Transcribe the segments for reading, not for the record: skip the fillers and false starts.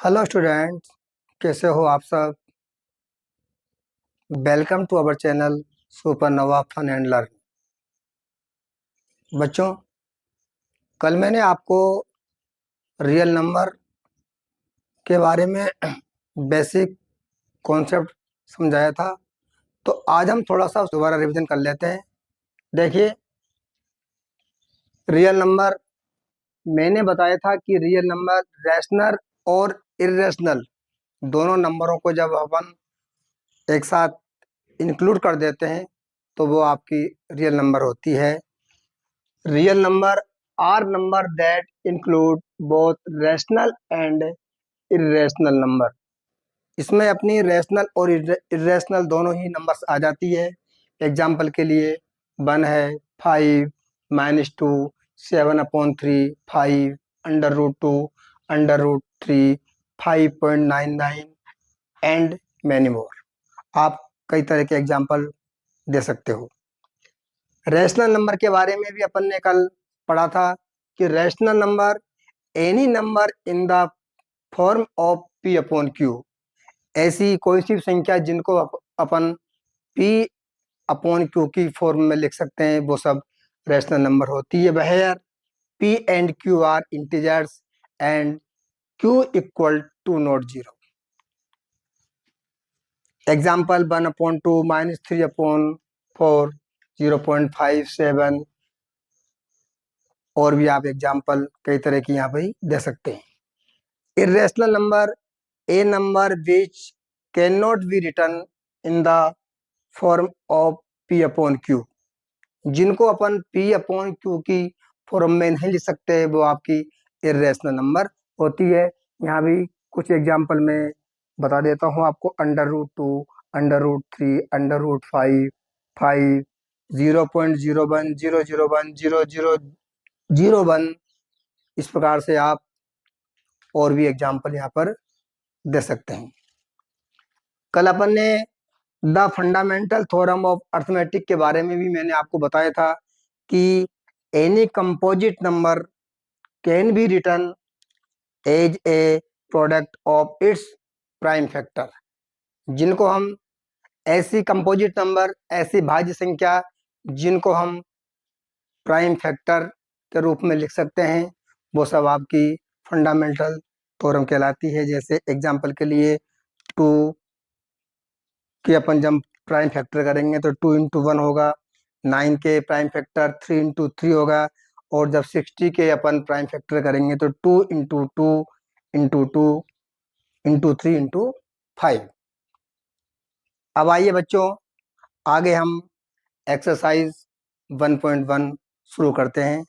Hello students, कैसे हो आप सब। Welcome to our channel Supernova fun and learn. बच्चों, कल मैंने आपको रियल नंबर के बारे में बेसिक कॉन्सेप्ट समझाया था। तो आज हम थोड़ा सा दोबारा रिवीजन कर लेते हैं। देखिए, रियल नंबर मैंने बताया था कि रियल नंबर रैशनल और इर्रेशनल दोनों नंबरों को जब अपन एक साथ इंक्लूड कर देते हैं तो वो आपकी रियल नंबर होती है। Real number are number that include both rational and irrational number. इसमें अपनी रैशनल और इर्रेशनल दोनों ही नंबर्स आ जाती है। एग्जाम्पल के लिए 1 है, 5, -2, 7/3, 5, √2, √3, 5.99 एंड मैनी मोर। आप कई तरह के एग्जाम्पल दे सकते हो। रैशनल नंबर के बारे में भी अपन ने कल पढ़ा था कि rational number any number in the form of p upon q। ऐसी कोई सी संख्या जिनको अपन p अपॉन q की फॉर्म में लिख सकते हैं वो सब रैशनल नंबर होती है। Where p and q are integers and q equal to not 0। Example 1/2, -3/4, 0.57 और भी आप एग्जाम्पल कई तरह की यहाँ पे दे सकते हैं। Irrational number A number which can not be return in the form of p upon q। जिनको अपन p अपॉन q की फॉर्म में नहीं लिख सकते वो आपकी इर्रेशनल नंबर होती है। यहाँ भी कुछ एग्जाम्पल मैं बता देता हूँ आपको। √2, √3, √5, 5, 0.01, 001, 0001। इस प्रकार से आप और भी एग्जाम्पल यहाँ पर दे सकते हैं। कल अपन ने the fundamental theorem of arithmetic के बारे में भी मैंने आपको बताया था कि any composite number can be written as a product of its prime factor. जिनको हम ऐसी कंपोजिट नंबर, ऐसी भाज्य संख्या जिनको हम प्राइम फैक्टर के रूप में लिख सकते हैं वो सब आपकी फंडामेंटल थ्योरम कहलाती है। जैसे एग्जाम्पल के लिए 2 कि अपन जब प्राइम फैक्टर करेंगे तो 2 × 1 होगा। 9 के प्राइम फैक्टर 3 × 3 होगा। और जब 60 के अपन प्राइम फैक्टर करेंगे तो 2 × 2 × 2 × 3 × 5। अब आइए बच्चों, आगे हम एक्सरसाइज 1.1 शुरू करते हैं।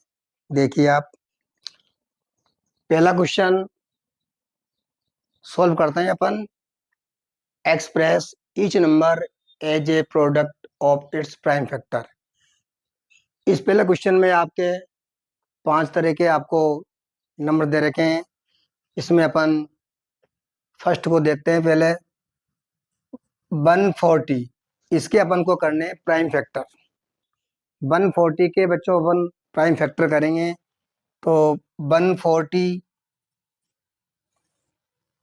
देखिए, आप पहला क्वेश्चन सॉल्व करते हैं अपन। Express each number as a product of its prime factor. इस पहले क्वेश्चन में आपके 5 तरह के आपको नंबर दे रखे हैं। इसमें अपन फर्स्ट को देखते हैं पहले। 140, इसके अपन को करने प्राइम फैक्टर। 140 के बच्चों अपन प्राइम फैक्टर करेंगे तो 140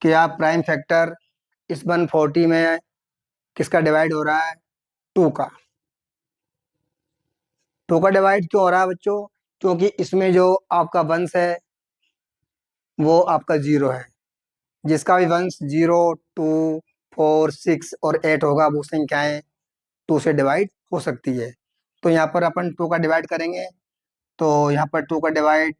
के आप प्राइम फैक्टर, इस 140 में किसका डिवाइड हो रहा है? 2 का। 2 का डिवाइड क्यों हो रहा है बच्चों? क्योंकि इसमें जो आपका वंश है वो आपका 0 है। जिसका भी वंश 0, 2, 4, 6 और 8 होगा वो संख्याएं 2 से डिवाइड हो सकती है। तो यहाँ पर अपन 2 का डिवाइड करेंगे तो यहाँ पर 2 का डिवाइड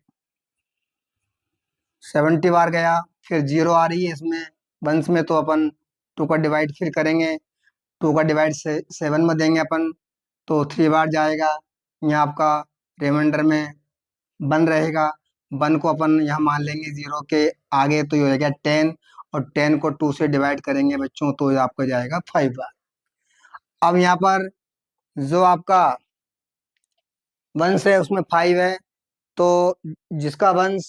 70 बार गया। फिर 0 आ रही है इसमें वंश में तो अपन 2 का डिवाइड फिर करेंगे। 2 का डिवाइड 7 में देंगे अपन तो 3 बार जाएगा। यहाँ आपका रिमाइंडर में 1 रहेगा। 1 को अपन यहाँ मान लेंगे 0 के आगे तो ये हो जाएगा 10, और 10 को 2 से डिवाइड करेंगे बच्चों तो ये आपका जाएगा 5 बार। अब यहाँ पर जो आपका वंश है उसमें 5 है तो जिसका वंश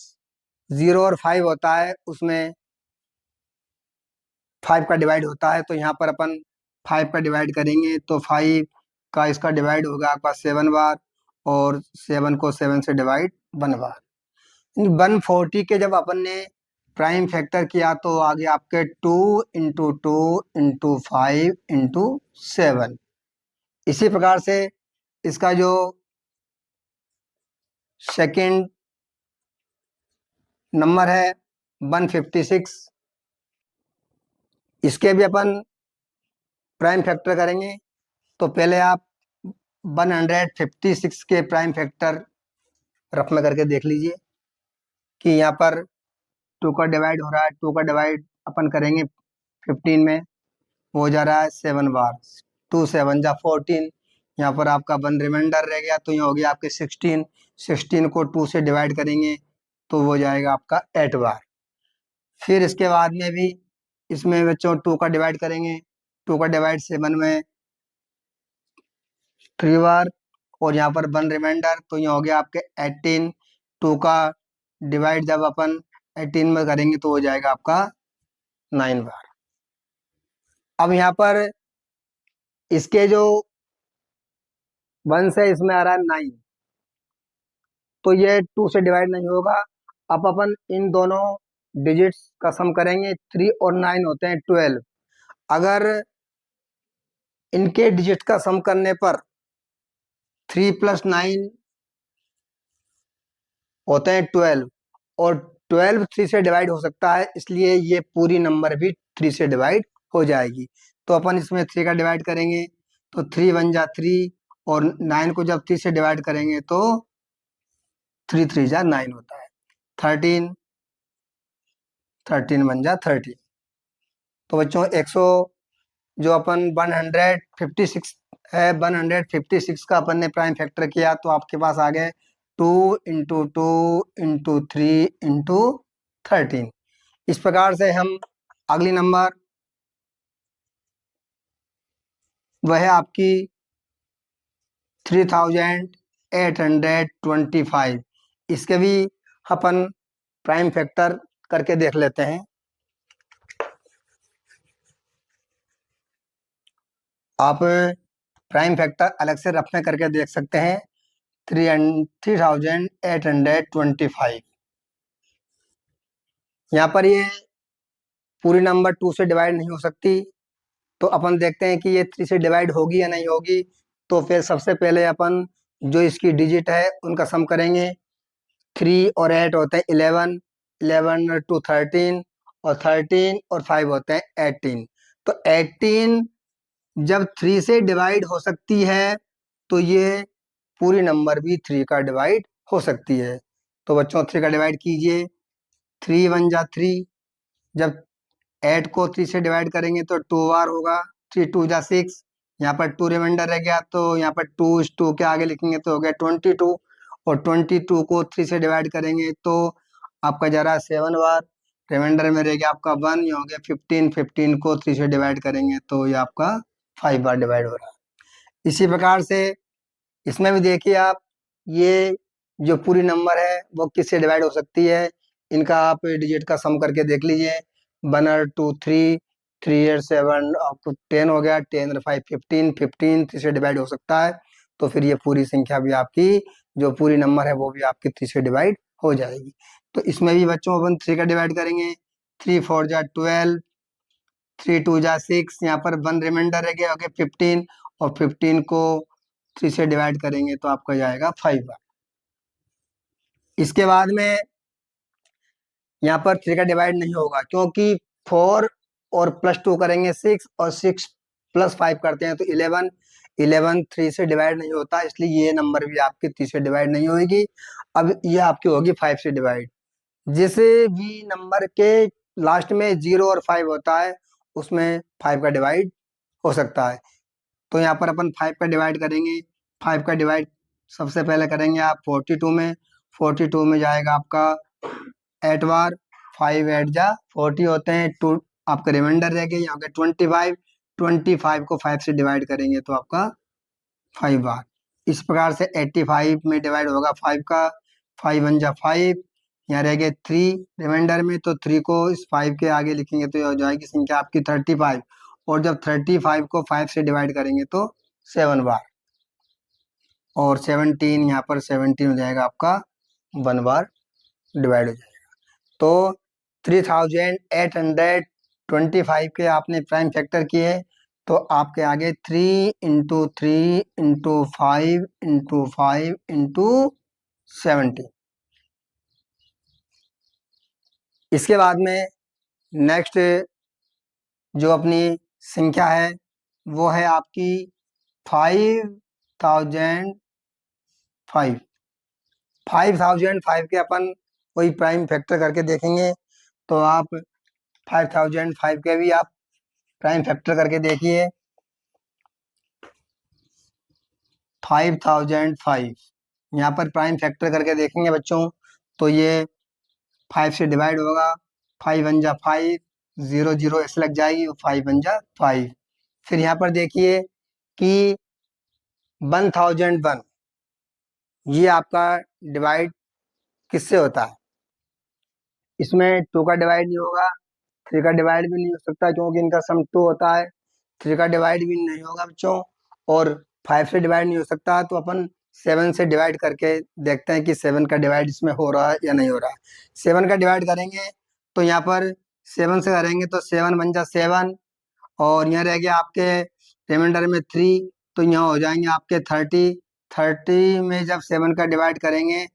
0 और 5 होता है उसमें 5 का डिवाइड होता है। तो यहाँ पर अपन 5 का डिवाइड करेंगे तो 5 का इसका डिवाइड होगा आपका 7 बार, और 7 को 7 से डिवाइड 1 बार। 140 के जब अपन ने प्राइम फैक्टर किया तो आ गया आपके 2 × 2 × 5 × 7। इसी प्रकार से इसका जो सेकंड नंबर है 156, इसके भी अपन प्राइम फैक्टर करेंगे। तो पहले आप 156 के प्राइम फैक्टर रफ में करके देख लीजिए कि यहाँ पर 2 का डिवाइड हो रहा है। 2 का डिवाइड अपन करेंगे 15 में, हो जा रहा है 7 बार। 2 7 जा 14, यहाँ पर आपका 1 रिमाइंडर रह गया, तो यहाँ हो गया आपके 16। 16 को 2 से डिवाइड करेंगे तो वो जाएगा आपका 8 बार। फिर इसके बाद में भी इसमें बच्चों 2 का डिवाइड करेंगे। 2 का डिवाइड 7 में 3 बार, और यहाँ पर 1 रिमाइंडर, तो यहाँ हो गया आपके 18। 2 का डिवाइड जब अपन 18 में करेंगे तो हो जाएगा आपका 9 बार। अब यहाँ पर इसके जो 1 से इसमें आ रहा है 9, तो ये 2 से डिवाइड नहीं होगा। अब अपन इन दोनों डिजिट्स का सम करेंगे। 3 और 9 होते हैं 12। अगर इनके डिजिट का सम करने पर 3 + 9 होते हैं 12, और 12 3 से डिवाइड हो सकता है, इसलिए ये पूरी नंबर भी 3 से डिवाइड हो जाएगी। तो अपन इसमें 3 का डिवाइड करेंगे तो 3 1 जा 3, और 9 को जब 3 से डिवाइड करेंगे तो 3 3 जा 9 होता है। 13 13 1 जा 13। तो बच्चों 100 जो अपन 156 है, 156 का अपन ने प्राइम फैक्टर किया तो आपके पास आ गए 2 × 2 × 3 × 13। इस प्रकार से हम अगली नंबर वह है आपकी 3825। इसके भी अपन प्राइम फैक्टर करके देख लेते हैं। आप प्राइम फैक्टर अलग से रफ में करके देख सकते हैं। 3825, यहाँ पर ये पूरी नंबर 2 से डिवाइड नहीं हो सकती, तो अपन देखते हैं कि ये 3 से डिवाइड होगी या नहीं होगी। तो फिर सबसे पहले अपन जो इसकी डिजिट है उनका सम करेंगे। 3 और 8 होते हैं 11, 11 और 2 13, और 13 और 5 होते हैं 18। तो 18 जब 3 से डिवाइड हो सकती है तो ये पूरी नंबर भी 3 का डिवाइड हो सकती है। तो बच्चों 3 का डिवाइड कीजिए। 3 1 जा 3, जब 8 को 3 से डिवाइड करेंगे तो 2 बार होगा। 3 2 जा 6, यहाँ पर 2 रिमाइंडर रह गया, तो यहाँ पर 2 इस 2 के आगे लिखेंगे तो हो गया 22, और 22 को 3 से डिवाइड करेंगे तो आपका जा रहा है 7 बार। रिमाइंडर में रह गया आपका 1, ये हो गया 15। 15 को 3 से डिवाइड करेंगे तो ये आपका 5 बार डिवाइड हो रहा है। इसी प्रकार से इसमें भी देखिए आप, ये जो पूरी नंबर है वो किससे डिवाइड हो सकती है, इनका आप डिजिट का सम करके देख लीजिए। 1 और 2 3, 3 और 7 आपको 10 हो गया। 10 और 5 15, 15 3 से डिवाइड हो सकता है, तो फिर ये पूरी संख्या भी आपकी जो पूरी नंबर है वो भी आपकी 3 से डिवाइड हो जाएगी। तो इसमें भी बच्चों अपन 3 का डिवाइड करेंगे। 3 4 जा 12, 3 2 जा 6, यहाँ पर 1 रिमाइंडर रह गया, हो गया 15, और 15 को 3 से डिवाइड करेंगे तो आपका जाएगा 5 बार। इसके बाद में यहाँ पर 3 का डिवाइड नहीं होगा, क्योंकि 4 और +2 करेंगे 6, और 6 + 5 करते हैं तो 11। 11 3 से डिवाइड नहीं होता, इसलिए ये नंबर भी आपकी 3 से डिवाइड नहीं होगी। अब ये आपकी होगी 5 से डिवाइड। जिस भी नंबर के लास्ट में 0 और 5 होता है उसमें 5 का डिवाइड हो सकता है। तो यहाँ पर अपन 5 का डिवाइड करेंगे। 5 का डिवाइड सबसे पहले करेंगे आप 42 में। 42 में जाएगा आपका 8 बार। 5 8 जा 40 होते हैं। 2 आपका रिमाइंडर रह गया, यहाँ पे 25। 25 को 5 से डिवाइड करेंगे तो आपका 5 बार। इस प्रकार से 85 में डिवाइड होगा 5 का। 5 1 जा 5, यहाँ रह गए 3 रिमाइंडर में, तो 3 को इस 5 के आगे लिखेंगे तो ये हो जाएगी संख्या आपकी 35। और जब 35 को 5 से डिवाइड करेंगे तो 7 बार, और 17 यहाँ पर 17 हो जाएगा आपका 1 बार डिवाइड हो जाएगा। तो 3825 के आपने प्राइम फैक्टर किए तो आपके आगे 3 × 3 × 5 × 5 × 70। इसके बाद में नेक्स्ट जो अपनी संख्या है वो है आपकी 5005। 5005 के अपन कोई प्राइम फैक्टर करके देखेंगे तो आप 5005 के भी आप प्राइम फैक्टर करके देखिए। 5005 यहाँ पर प्राइम फैक्टर करके देखेंगे बच्चों तो ये 5 से डिवाइड होगा। 5 × 1 = 5, 0 0 ऐसे लग जाएगी, 5 × 1 = 5। फिर यहाँ पर देखिए कि 1001 ये आपका डिवाइड किससे होता है? इसमें 2 का डिवाइड नहीं होगा, 3 का डिवाइड भी नहीं हो सकता क्योंकि इनका सम 2 होता है। 3 का डिवाइड भी नहीं होगा बच्चों और 5 से डिवाइड नहीं हो सकता, तो अपन 7 से डिवाइड करके देखते हैं कि 7 का डिवाइड इसमें हो रहा है या नहीं हो रहा है। 7 का डिवाइड करेंगे तो यहाँ पर 7 से करेंगे तो 7 × 1 = 7 और यहाँ रह गया आपके रिमाइंडर में 3, तो यहाँ हो जाएंगे आपके 30। 30 में जब 7 का डिवाइड करेंगे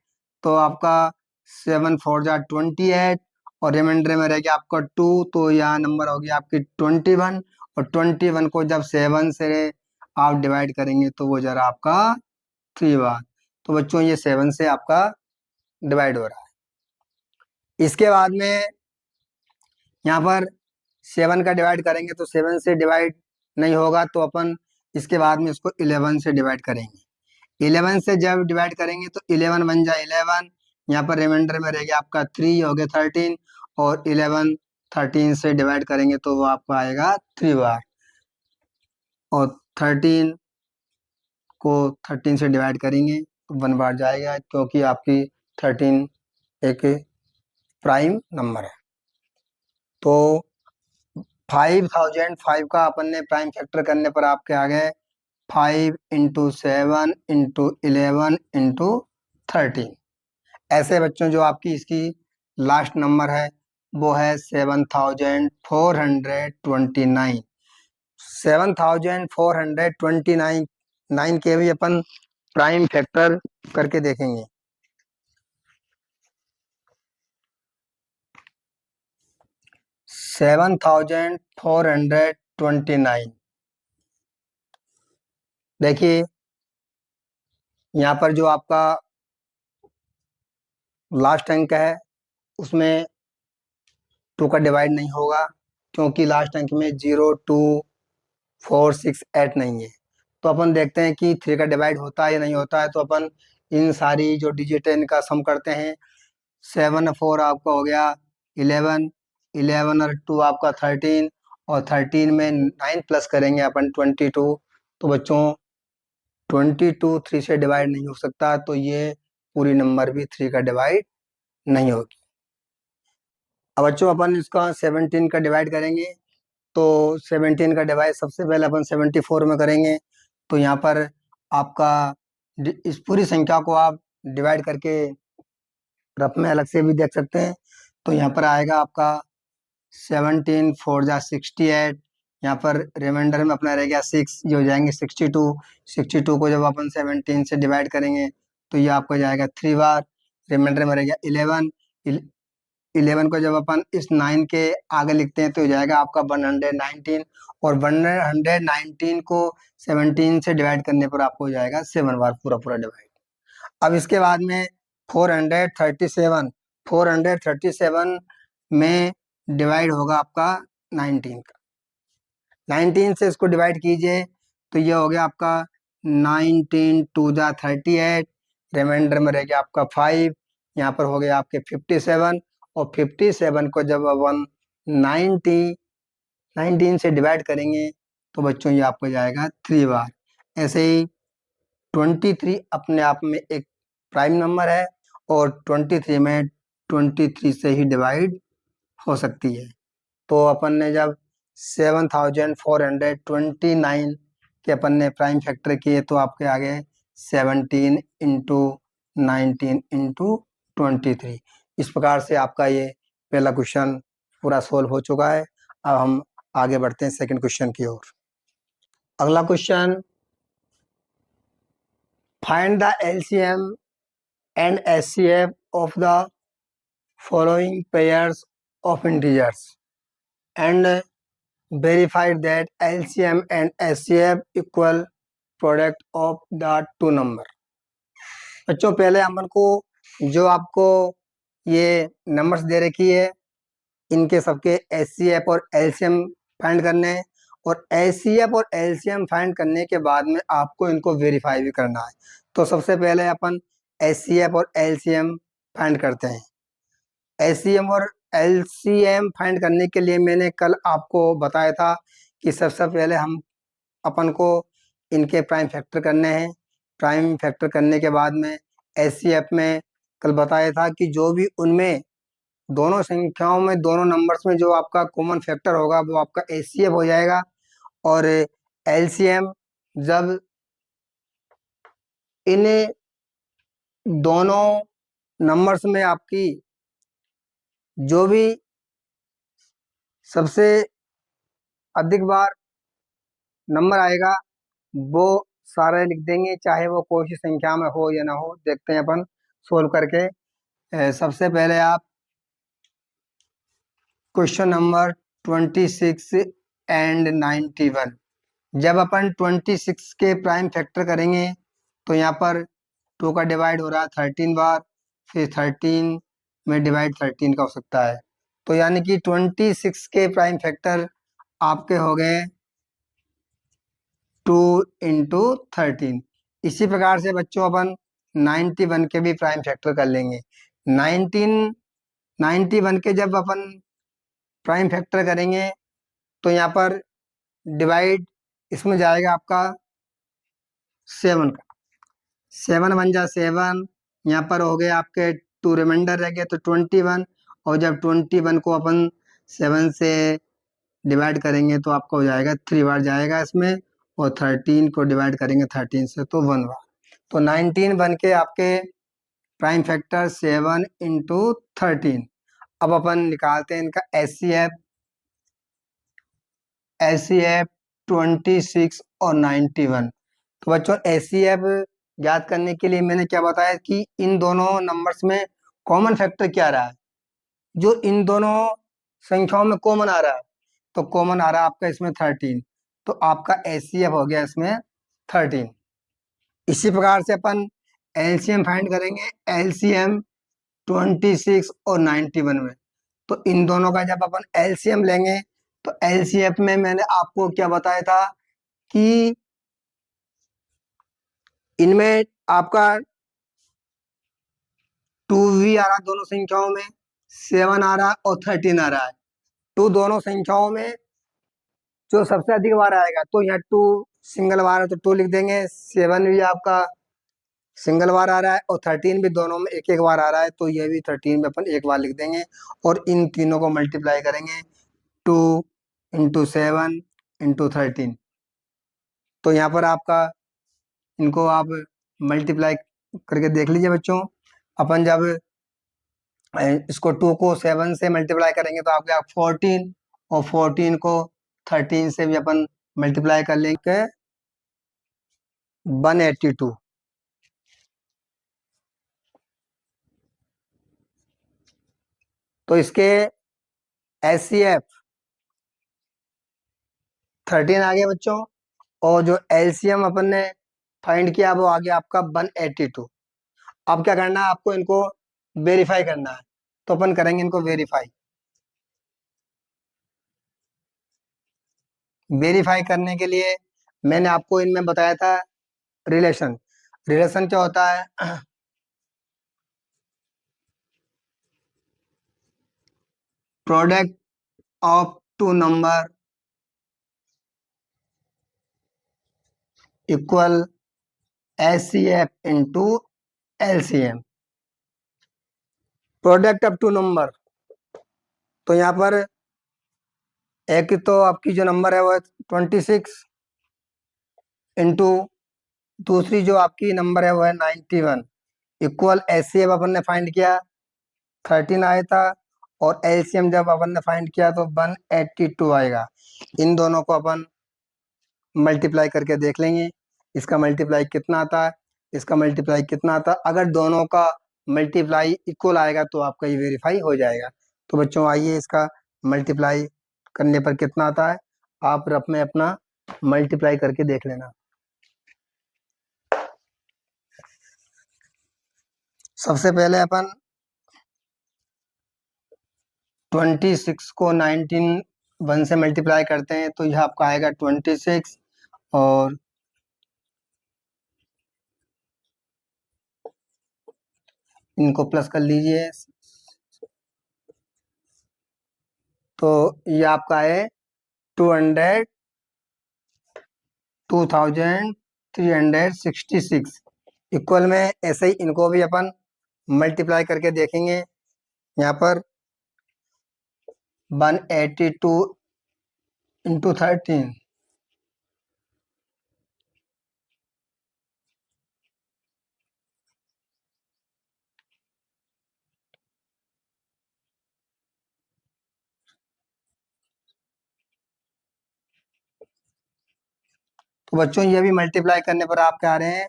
तो आपका 7 × 4 = 28 और रिमाइंडर में रह गया आपका 2, तो यहाँ नंबर हो गया आपकी 21 और 21 को जब 7 से आप डिवाइड करेंगे तो वो जरा आपका 3 बार। तो बच्चों ये 7 से आपका डिवाइड हो रहा है। इसके बाद में यहाँ पर 7 का डिवाइड करेंगे तो 7 से डिवाइड नहीं होगा, तो अपन इसके बाद में इसको 11 से डिवाइड करेंगे। 11 से जब डिवाइड करेंगे तो 11 × 1 = 11, यहाँ पर रिमाइंडर में रह गया आपका 3 हो गया 13 और 11 13 से डिवाइड करेंगे तो वो आपको आएगा 3 बार और 13 को 13 से डिवाइड करेंगे तो 1 बार जाएगा क्योंकि आपकी 13 एक प्राइम नंबर है। तो 5005 का अपन ने प्राइम फैक्टर करने पर आपके आ गए 5 × 7 × 11 × 13। ऐसे बच्चों जो आपकी इसकी लास्ट नंबर है वो है 7429। 7429 के भी अपन प्राइम फैक्टर करके देखेंगे। 7429 देखिए यहाँ पर जो आपका लास्ट अंक है उसमें 2 का डिवाइड नहीं होगा क्योंकि लास्ट अंक में 0 2 4 6 8 नहीं है। तो अपन देखते हैं कि 3 का डिवाइड होता है या नहीं होता है, तो अपन इन सारी जो डिजिट है इनका सम करते हैं। 7 और 4 आपका हो गया 11, 11 और 2 आपका 13 और 13 में 9 प्लस करेंगे अपन 22। तो बच्चों 22 3 से डिवाइड नहीं हो सकता, तो ये पूरी नंबर भी 3 का डिवाइड नहीं होगी। अब बच्चों अपन इसका 17 का डिवाइड करेंगे तो 17 का डिवाइड सबसे पहले अपन 74 में करेंगे। तो यहाँ पर आपका इस पूरी संख्या को आप डिवाइड करके रफ में अलग से भी देख सकते हैं। तो यहाँ पर आएगा आपका 17 4 × 68, यहाँ पर रिमाइंडर में अपना रह गया 6, ये हो जाएंगे 62। 62 को जब अपन 17 से डिवाइड करेंगे तो ये आपको जाएगा 3 बार। रिमाइंडर में रह गया 11। 11 को जब अपन इस 9 के आगे लिखते हैं तो हो जाएगा आपका 119 और 119 को 17 से डिवाइड करने पर आपको हो जाएगा 7 बार पूरा पूरा डिवाइड। अब इसके बाद में 437 में डिवाइड होगा आपका 19 का। 19 से इसको डिवाइड कीजिए तो ये हो गया आपका 19 2 × 38, रिमाइंडर में रह गया आपका 5, यहाँ पर हो गया आपके 57 और 57 को जब अपन 19 से डिवाइड करेंगे तो बच्चों ये आपको जाएगा 3 बार। ऐसे ही 23 अपने आप में एक प्राइम नंबर है और 23 में 23 से ही डिवाइड हो सकती है। तो अपन ने जब 7429 के अपन ने प्राइम फैक्टर किए तो आपके आगे 17 × 19 × 23 इस प्रकार से आपका ये पहला क्वेश्चन पूरा सोल्व हो चुका है। अब हम आगे बढ़ते हैं सेकंड क्वेश्चन की ओर। अगला question, find the LCM and HCF of the following pairs of integers and verified that LCM and HCF equal product of the two number। बच्चों पहले अपन को जो आपको ये नंबर्स दे रखी है इनके सबके HCF और LCM फाइंड करने हैं, और HCF और LCM फाइंड करने के बाद में आपको इनको वेरीफाई भी करना है। तो सबसे पहले अपन HCF और LCM फाइंड करते हैं। HCM और LCM फाइंड करने के लिए मैंने कल आपको बताया था कि सबसे पहले हम अपन को इनके प्राइम फैक्टर करने हैं। प्राइम फैक्टर करने के बाद में HCF में कल बताया था कि जो भी उनमें दोनों संख्याओं में दोनों नंबर्स में जो आपका कॉमन फैक्टर होगा वो आपका HCF हो जाएगा। और LCM जब इन दोनों नंबर्स में आपकी जो भी सबसे अधिक बार नंबर आएगा वो सारे लिख देंगे, चाहे वो कोई सी संख्या में हो या ना हो। देखते हैं अपन सोल्व करके। सबसे पहले आप क्वेश्चन नंबर 26 एंड 91, जब अपन 26 के प्राइम फैक्टर करेंगे तो यहाँ पर 2 का डिवाइड हो रहा है 13 बार, फिर 13 में डिवाइड 13 का हो सकता है। तो यानी कि 26 के प्राइम फैक्टर आपके हो गए 2 इंटू 13। इसी प्रकार से बच्चों अपन 91 के भी प्राइम फैक्टर कर लेंगे। 91 के जब अपन प्राइम फैक्टर करेंगे तो यहाँ पर डिवाइड इसमें जाएगा आपका 7 का, 7 बन जा 7, यहाँ पर हो गए आपके 2 रिमाइंडर रह गए तो 21, और जब 21 को अपन 7 से डिवाइड करेंगे तो आपका हो जाएगा 3 बार जाएगा इसमें, और 13 को डिवाइड करेंगे 13 से तो 1 बार। तो 19 बन के आपके प्राइम फैक्टर 7 इंटू 13। अब अपन निकालते हैं इनका HCF। HCF 26 और 91। तो बच्चों HCF ज्ञात करने के लिए मैंने क्या बताया कि इन दोनों नंबर्स में कॉमन फैक्टर क्या रहा है, जो इन दोनों संख्याओं में कॉमन आ रहा है। तो कॉमन आ रहा है आपका इसमें 13, तो आपका HCF हो गया इसमें 13। इसी प्रकार से अपन LCM फाइंड करेंगे। LCM 26 और 91 में, तो इन दोनों का जब अपन LCM लेंगे तो LCF में मैंने आपको क्या बताया था कि इनमें आपका 2 भी आ रहा है दोनों संख्याओं में, 7 आ रहा है और 13 आ रहा है। 2 दोनों संख्याओं में जो सबसे अधिक बार आएगा तो यहाँ 2 सिंगल बार है तो 2 लिख देंगे, 7 भी आपका सिंगल बार आ रहा है और 13 भी दोनों में एक एक बार आ रहा है तो ये भी 13 में अपन एक बार लिख देंगे, और इन तीनों को मल्टीप्लाई करेंगे 2 इंटू 7 इंटू 13। तो यहाँ पर आपका इनको आप मल्टीप्लाई करके देख लीजिए बच्चों। अपन जब इसको 2 को 7 से मल्टीप्लाई करेंगे तो आपके 14, और 14 को 13 से भी अपन मल्टीप्लाई कर लेंगे 182। तो इसके HCF 13 आ गया बच्चों, और जो LCM अपन ने फाइंड किया वो आ गया आपका 182। अब क्या करना है आपको, इनको वेरीफाई करना है। तो अपन करेंगे इनको वेरीफाई। वेरीफाई करने के लिए मैंने आपको इनमें बताया था रिलेशन। रिलेशन क्या होता है, product of two number equal HCF into LCM। Product of two number, तो यहाँ पर एक तो आपकी जो नंबर है वो 26 इंटू दूसरी जो आपकी नंबर है वो है 91 इक्वल HCF अपन ने फाइंड किया 13 आया था, और एलसीएम जब अपन ने फाइंड किया तो 182 आएगा। इन दोनों को अपन मल्टीप्लाई करके देख लेंगे, इसका मल्टीप्लाई कितना आता है, इसका मल्टीप्लाई कितना आता है। अगर दोनों का मल्टीप्लाई इक्वल आएगा तो आपका ये वेरीफाई हो जाएगा। तो बच्चों आइए इसका मल्टीप्लाई करने पर कितना आता है, आप रफ में अपना मल्टीप्लाई करके देख लेना। सबसे पहले अपन 26 को 19 1 से मल्टीप्लाई करते हैं तो यह आपका आएगा 26, और इनको प्लस कर लीजिए तो ये आपका है 200 2366 इक्वल में। ऐसे ही इनको भी अपन मल्टीप्लाई करके देखेंगे। यहाँ पर 182 इंटू 13, तो बच्चों ये भी मल्टीप्लाई करने पर आपके आ रहे हैं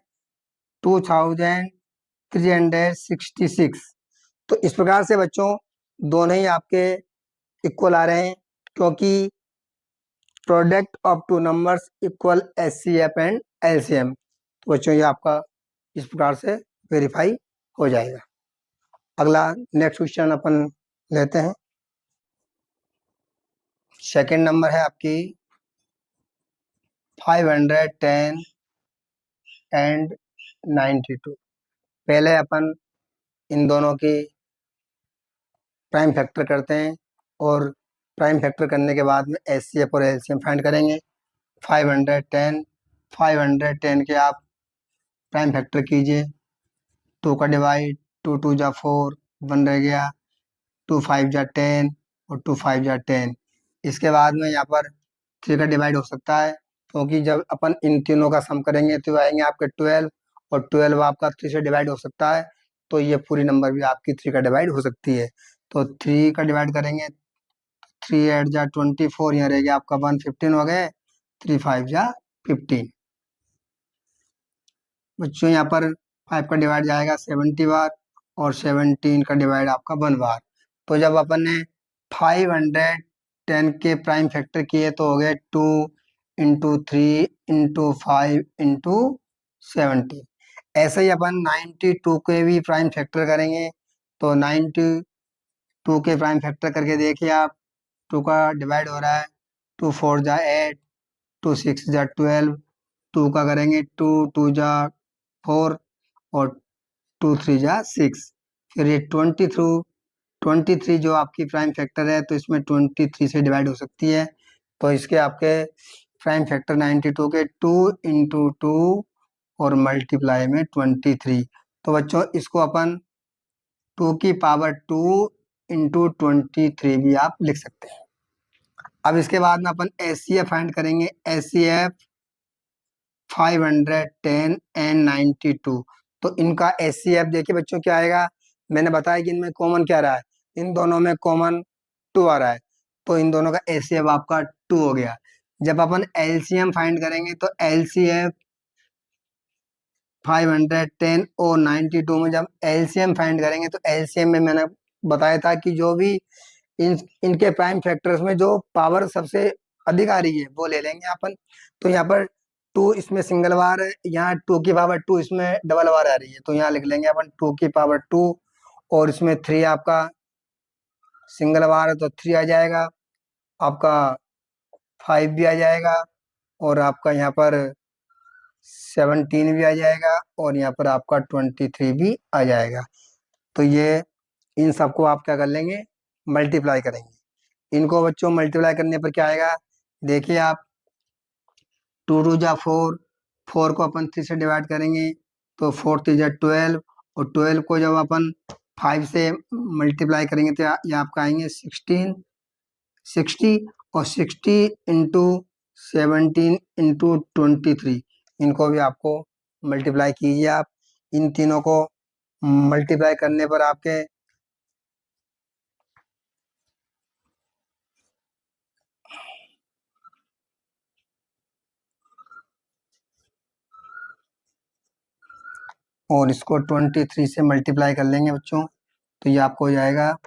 2366। तो इस प्रकार से बच्चों दोनों ही आपके इक्वल आ रहे हैं, क्योंकि product of two numbers equal HCF and LCM. तो बच्चों ये आपका इस प्रकार से वेरीफाई हो जाएगा। अगला नेक्स्ट क्वेश्चन अपन लेते हैं। सेकंड नंबर है आपकी 510 एंड 92। पहले अपन इन दोनों की प्राइम फैक्टर करते हैं और प्राइम फैक्टर करने के बाद में एचसीएफ और एलसीएम फाइंड करेंगे। 510 के आप प्राइम फैक्टर कीजिए, 2 का डिवाइड, 2 2 जा 4, 1 रह गया, 2 5 जा 10 और 2 5 जा 10। इसके बाद में यहाँ पर 3 का डिवाइड हो सकता है, क्योंकि जब अपन इन तीनों का सम करेंगे तो आएंगे आपके 12, और 12 आपका 3 से डिवाइड हो सकता है, तो ये पूरी नंबर भी आपकी 3 का डिवाइड हो सकती है। तो 3 का डिवाइड करेंगे, 3 8 जा 24, यहाँ रह गया आपका 115 हो गए, 3 5 जा 15। बच्चों यहाँ पर 5 का डिवाइड जाएगा 70 बार, और 17 का डिवाइड आपका 1 बार। तो जब अपन ने 510 के प्राइम फैक्टर किए तो हो गए 2 इंटू 3 इंटू 5 इंटू 17। ऐसे ही अपन 92 के भी प्राइम फैक्टर करेंगे, तो 92 के प्राइम फैक्टर करके देखिए आप, 2 का डिवाइड हो रहा है, 2 4 जा 8, 2 6 जा 12, 2 का करेंगे 2 2 जा 4, और 2 3 जा 6। फिर ये 23 जो आपकी प्राइम फैक्टर है, तो इसमें 23 से डिवाइड हो सकती है, तो इसके आपके प्राइम फैक्टर 92 के 2 इंटू 2 और मल्टीप्लाई में 23। तो बच्चों इसको अपन 2 की पावर 2 इंटू 23 भी आप लिख सकते हैं। अब इसके बाद में अपन एचसीएफ फाइंड करेंगे। HCF 510 and 92। तो इनका एचसीएफ देखिए बच्चों क्या आएगा, मैंने बताया कि इनमें कॉमन क्या रहा है, इन दोनों में कॉमन 2 आ रहा है, तो इन दोनों का एचसीएफ आपका 2 हो गया। जब अपन एलसीएम फाइंड करेंगे तो एलसीएफ 510 और 92 में जब एलसीएम फाइंड करेंगे तो एलसीएम में मैंने बताया था कि जो भी इनके प्राइम फैक्टर्स में जो पावर सबसे अधिक आ रही है वो ले लेंगे अपन। तो यहाँ पर 2 इसमें सिंगल बार है, यहाँ 2 की पावर 2 इसमें डबल बार आ रही है, तो यहाँ लिख लेंगे अपन 2 की पावर 2, और इसमें 3 आपका सिंगल बार है तो 3 आ जाएगा, आपका 5 भी आ जाएगा, और आपका यहाँ पर 17 भी आ जाएगा, और यहाँ पर आपका 23 भी आ जाएगा। तो ये इन सबको आप क्या कर लेंगे, मल्टीप्लाई करेंगे। इनको बच्चों मल्टीप्लाई करने पर क्या आएगा, देखिए आप, 2 2 जा 4, 4 को अपन 3 से डिवाइड करेंगे तो 4 3 जा 12, और 12 को जब अपन 5 से मल्टीप्लाई करेंगे तो ये आपका आएंगे 60, और 60 इंटू 17 इंटू 23। इनको भी आपको मल्टीप्लाई कीजिए आप। इन तीनों को मल्टीप्लाई करने पर आपके और इसको 23 से मल्टीप्लाई कर लेंगे बच्चों, तो ये आपको हो जाएगा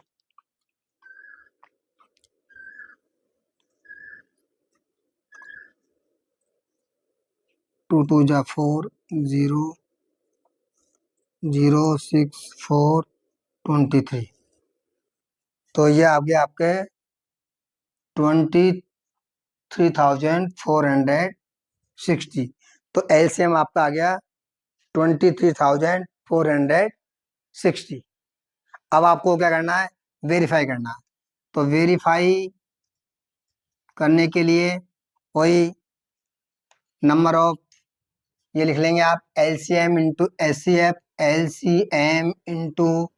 2 2 जा 4, 0 0 6 4 23। तो ये आ गया आपके 23,460। तो एलसीएम आपका आ गया 23,460। अब आपको क्या करना है, वेरीफाई करना है। तो वेरीफाई करने के लिए वही नंबर ऑफ, ये लिख लेंगे आप LCM into HCF, LCM into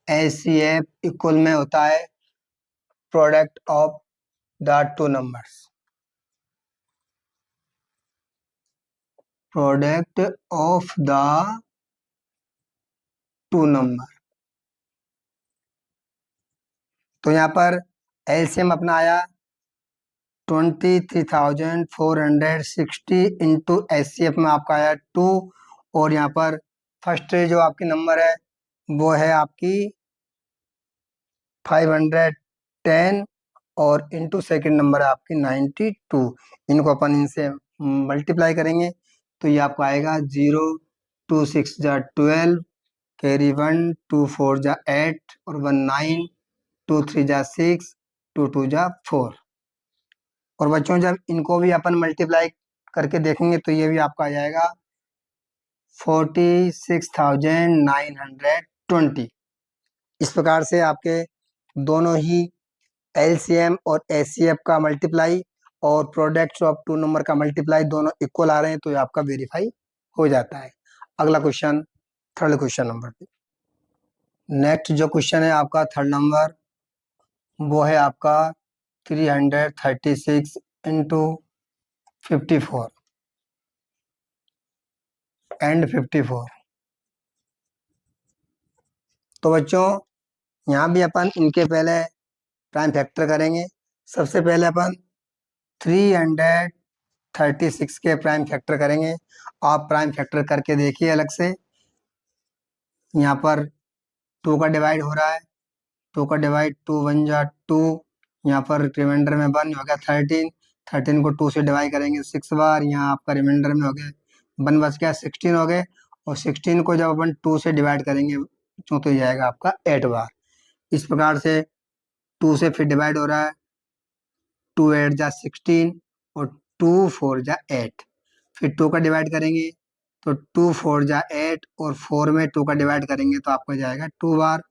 HCF equal में होता है product of the two numbers, product of the two number. तो यहाँ पर एलसीएम अपना आया 23,460 इंटू एचसीएफ में आपका आया 2, और यहाँ पर फर्स्ट जो आपकी नंबर है वो है आपकी 510, और इंटू सेकेंड नंबर है आपकी 92। इनको अपन इनसे मल्टीप्लाई करेंगे तो ये आपको आएगा 0 2 6 जा 12, कैरी 1 2 4 जा 8, और 1 9, 2 3 जा 6, 2 2 जा 4। और बच्चों जब इनको भी अपन मल्टीप्लाई करके देखेंगे तो ये भी आपका आ जाएगा 46,920। इस प्रकार से आपके दोनों ही एलसीएम और एचसीएफ का मल्टीप्लाई और प्रोडक्ट्स ऑफ टू नंबर का मल्टीप्लाई दोनों इक्वल आ रहे हैं, तो ये आपका वेरीफाई हो जाता है। अगला क्वेश्चन, थर्ड क्वेश्चन नंबर पे। नेक्स्ट जो क्वेश्चन है आपका थर्ड नंबर, वो है आपका 336 इंटू 54 एंड 54। तो बच्चों यहाँ भी अपन इनके पहले प्राइम फैक्टर करेंगे। सबसे पहले अपन 336 के प्राइम फैक्टर करेंगे। आप प्राइम फैक्टर करके देखिए अलग से। यहाँ पर 2 का डिवाइड हो रहा है, 2 का डिवाइड 2 1 जा 2, यहाँ पर रिमाइंडर में 1 हो गया 13, 13 को 2 से डिवाइड करेंगे 6 बार, यहाँ आपका रिमाइंडर में हो गया 1 बच गया 16 हो गए, और 16 को जब अपन 2 से डिवाइड करेंगे तो हो जाएगा आपका 8 बार। इस प्रकार से 2 से फिर डिवाइड हो रहा है, 2 8 जा 16, और 2 4 जा 8। फिर 2 का डिवाइड करेंगे तो 2 4 जा 8, और 4 में 2 का डिवाइड करेंगे तो आपको जाएगा 2 बार।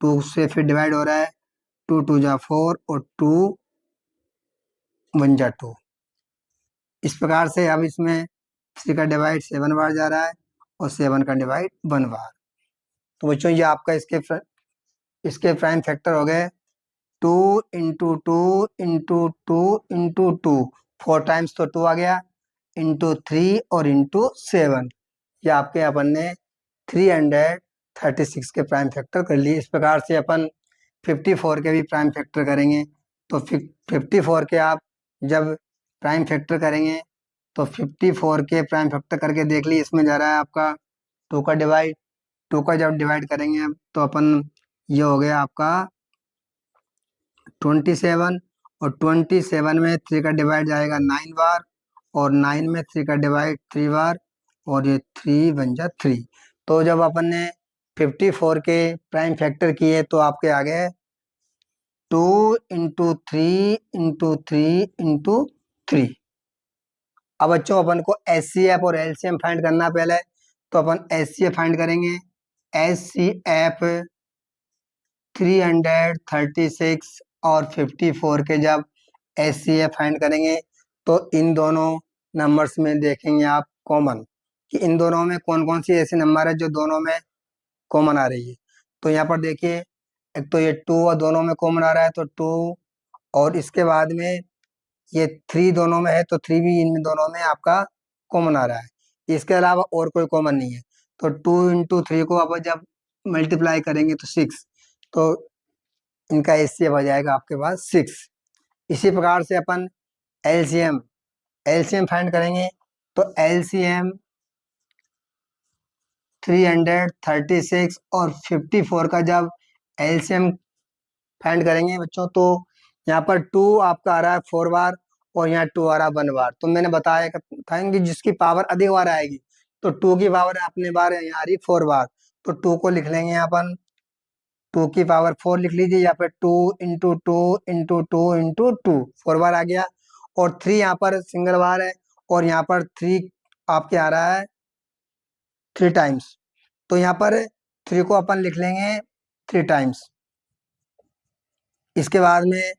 2 से फिर डिवाइड हो रहा है, 2 2 जा 4, और 2 1 जा 2। इस प्रकार से अब इसमें 3 का डिवाइड 7 बार जा रहा है, और 7 का डिवाइड 1 बार। तो बच्चों ये आपका इसके प्राइम फैक्टर हो गए 2 इंटू 2 इंटू 2 इंटू 2, 4 टाइम्स तो 2 आ गया, इंटू 3 और इंटू 7। ये आपके अपन ने 336 के प्राइम फैक्टर कर लिए। इस प्रकार से अपन 54 के भी प्राइम फैक्टर करेंगे। तो 54 के आप जब प्राइम फैक्टर करेंगे तो 54 के प्राइम फैक्टर करके देख ली, इसमें जा रहा है आपका 2 का डिवाइड, 2 का जब डिवाइड करेंगे तो अपन ये हो गया आपका 27, और 27 में 3 का डिवाइड जाएगा 9 बार, और 9 में 3 का डिवाइड 3 बार, और ये 3 बन जा 3। तो जब अपन ने 54 के प्राइम फैक्टर किए तो आपके आ गए 2 इंटू 3 इंटू 3 इंटू 3। अब बच्चों अपन को एचसीएफ और एलसीएम फाइंड करना है पहले, तो अपन एचसीएफ फाइंड करेंगे। एचसीएफ 336 और 54 के जब एचसीएफ फाइंड करेंगे तो इन दोनों नंबर्स में देखेंगे आप कॉमन, कि इन दोनों में कौन कौन सी ऐसे नंबर है जो दोनों में कॉमन आ रही है। तो यहाँ पर देखिए, एक तो ये 2 और दोनों में कॉमन आ रहा है, तो 2, और इसके बाद में ये 3 दोनों में है, तो 3 भी इन दोनों में आपका कॉमन आ रहा है। इसके अलावा और कोई कॉमन नहीं है। तो 2 इंटू 3 को आप जब मल्टीप्लाई करेंगे तो 6, तो इनका एचसीएफ आ जाएगा आपके पास 6। इसी प्रकार से अपन एलसीएम एलसीएम फाइंड करेंगे। तो एलसीएम 336 और 54 का जब एलसीएम फाइंड करेंगे बच्चों, तो यहाँ पर 2 आपका आ रहा है 4 बार और यहाँ 2 आ रहा है 1 बार। तो मैंने बताया था कि जिसकी पावर अधिक बार आएगी, तो 2 की पावर अपने बार यहाँ आ रही 4 बार, तो 2 को लिख लेंगे यहाँ पर, 2 की पावर 4 लिख लीजिए, यहाँ पे 2 इंटू 2 इंटू 2 इंटू 2, 4 बार आ गया। और 3 यहाँ पर सिंगल बार है और यहाँ पर 3 आपके आ रहा है 3 टाइम्स, तो यहाँ पर 3 को अपन लिख लेंगे 3 टाइम्स। इसके बाद में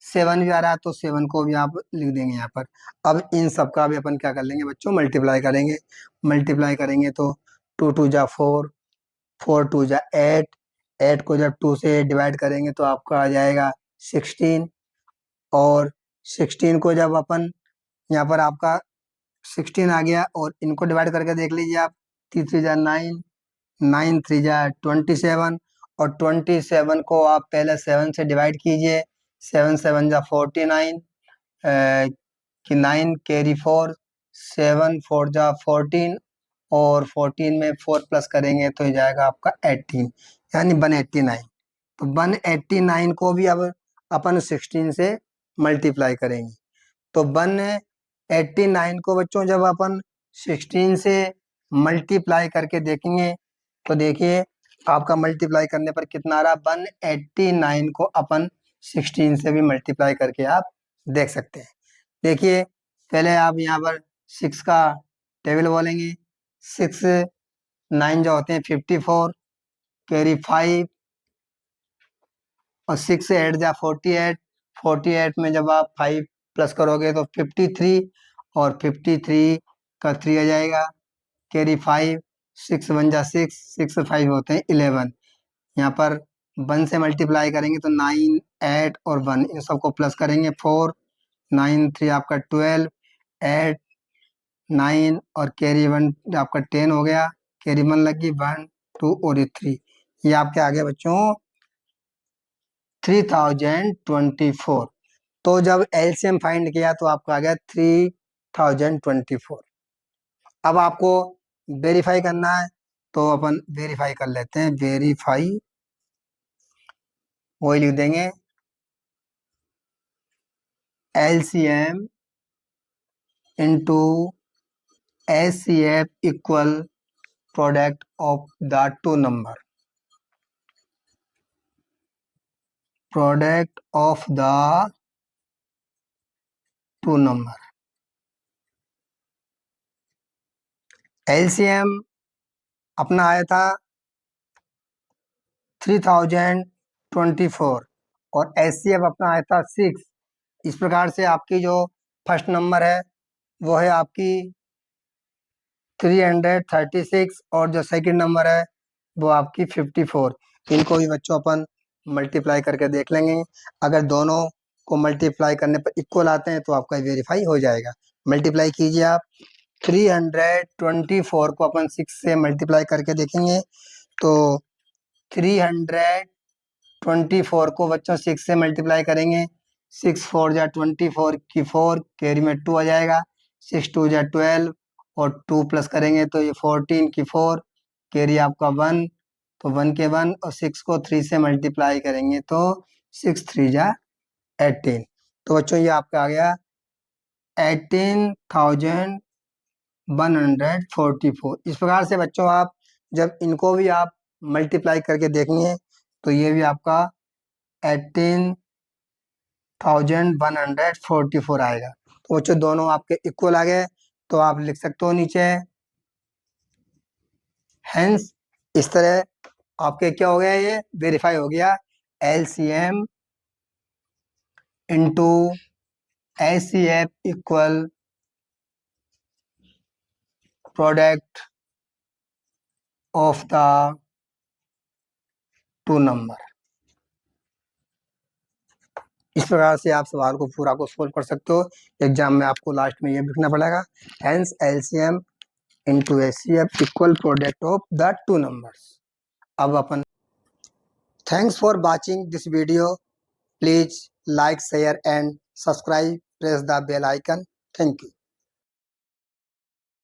7 भी आ रहा है, तो 7 को भी आप लिख देंगे यहाँ पर। अब इन सब का भी अपन क्या कर लेंगे बच्चों, मल्टीप्लाई करेंगे। मल्टीप्लाई करेंगे तो 2 2 जा 4, 4 2 जा 8, 8 को जब 2 से डिवाइड करेंगे तो आपका आ जाएगा 16, और 16 को जब अपन यहाँ पर आपका 16 आ गया, और इनको डिवाइड करके देख लीजिए आप, 3 3 जा 9, 9 3 जा 27, और 27 को आप पहले 7 से डिवाइड कीजिए, 7 7 जा 49, कि 9 कैरी 4, 7 4 जा 14, और 14 में 4 प्लस करेंगे तो ये जाएगा आपका 18, यानी 189। तो 189 को भी अब अपन 16 से मल्टीप्लाई करेंगे। तो 189 को बच्चों जब अपन 16 से मल्टीप्लाई करके देखेंगे, तो देखिए आपका मल्टीप्लाई करने पर कितना आ रहा, 189 को अपन 16 से भी मल्टीप्लाई करके आप देख सकते हैं। देखिए पहले आप यहाँ पर 6 का टेबल बोलेंगे, 6 9 जो होते हैं 54, कैरी 5, और 6 8 जा 48, 48 में जब आप 5 प्लस करोगे तो 53, और 53 का 3 आ जाएगा, कैरी 5, 6 1 जा 6, 6 5 होते हैं 11। यहाँ पर 1 से मल्टीप्लाई करेंगे तो 9 8 और 1, इन सबको प्लस करेंगे, 4 9 3 आपका 12, 8 9 और कैरी 1 आपका 10 हो गया, कैरी 1 लगी, 1 2 और 3, ये आपके आगे बच्चों 3024। तो जब एलसीएम फाइंड किया तो आपको आ गया 3024। अब आपको वेरीफाई करना है, तो अपन वेरीफाई कर लेते हैं। वेरीफाई वही लिख देंगे, LCM into HCF equal product of the 2 number, product of the 2 number. LCM अपना आया था 3024 और एचसीएफ अपना आया था 6। इस प्रकार से आपकी जो फर्स्ट नंबर है वो है आपकी 336 और जो सेकंड नंबर है वो आपकी 54। इनको भी बच्चों अपन मल्टीप्लाई करके देख लेंगे। अगर दोनों को मल्टीप्लाई करने पर इक्वल आते हैं तो आपका वेरीफाई हो जाएगा। मल्टीप्लाई कीजिए आप, 324 को अपन 6 से मल्टीप्लाई करके देखेंगे, तो 324 को बच्चों 6 से मल्टीप्लाई करेंगे, 6 4 जा 24 की 4, कैरी में 2 आ जाएगा, 6 2 जा 12 और 2 प्लस करेंगे तो ये 14 की 4, कैरी आपका 1, तो 1 के 1, और 6 को 3 से मल्टीप्लाई करेंगे तो 6 3 जा 18। तो बच्चों ये आपका आ गया 18,144। इस प्रकार से बच्चों आप जब इनको भी आप मल्टीप्लाई करके देखेंगे तो ये भी आपका 18,144 आएगा। तो बच्चों दोनों आपके इक्वल आ गए, तो आप लिख सकते हो नीचे, हेंस इस तरह आपके क्या हो गया, ये वेरीफाई हो गया, LCM into HCF equal product of the 2 number. इस प्रकार से आप सवाल को पूरा को सोल्व कर सकते हो। एग्जाम में आपको लास्ट में ये लिखना पड़ेगा, hence LCM into HCF equal product of the 2 numbers. अब अपन, thanks for watching this video, please like, share and subscribe, press the bell icon. Thank you.